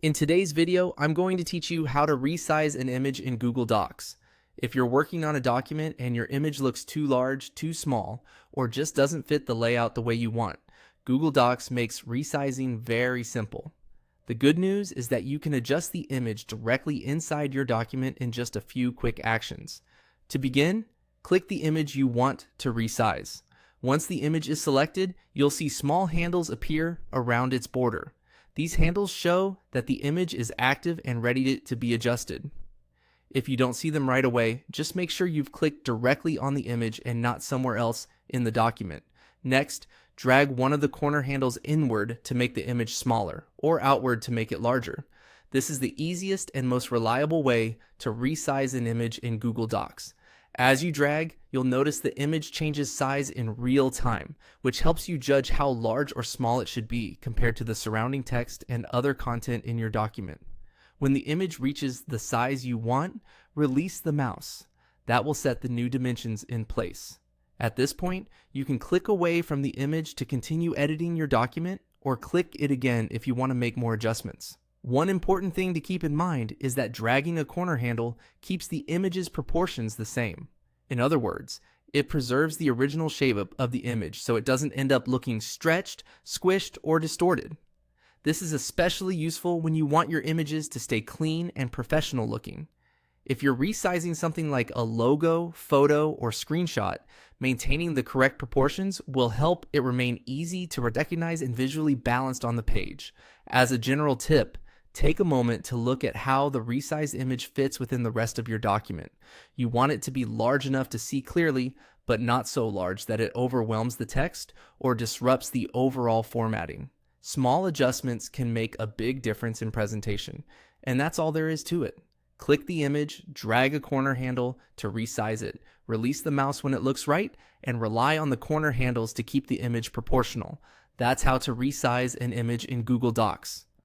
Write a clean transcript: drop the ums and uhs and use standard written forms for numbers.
In today's video, I'm going to teach you how to resize an image in Google Docs. If you're working on a document and your image looks too large, too small, or just doesn't fit the layout the way you want, Google Docs makes resizing very simple. The good news is that you can adjust the image directly inside your document in just a few quick actions. To begin, click the image you want to resize. Once the image is selected, you'll see small handles appear around its border. These handles show that the image is active and ready to be adjusted. If you don't see them right away, just make sure you've clicked directly on the image and not somewhere else in the document. Next, drag one of the corner handles inward to make the image smaller, or outward to make it larger. This is the easiest and most reliable way to resize an image in Google Docs. As you drag, you'll notice the image changes size in real time, which helps you judge how large or small it should be compared to the surrounding text and other content in your document. When the image reaches the size you want, release the mouse. That will set the new dimensions in place. At this point, you can click away from the image to continue editing your document, or click it again if you want to make more adjustments. One important thing to keep in mind is that dragging a corner handle keeps the image's proportions the same. In other words, it preserves the original shape of the image so it doesn't end up looking stretched, squished, or distorted. This is especially useful when you want your images to stay clean and professional looking. If you're resizing something like a logo, photo, or screenshot, maintaining the correct proportions will help it remain easy to recognize and visually balanced on the page. As a general tip, take a moment to look at how the resized image fits within the rest of your document. You want it to be large enough to see clearly, but not so large that it overwhelms the text or disrupts the overall formatting. Small adjustments can make a big difference in presentation, and that's all there is to it. Click the image, drag a corner handle to resize it, release the mouse when it looks right, and rely on the corner handles to keep the image proportional. That's how to resize an image in Google Docs.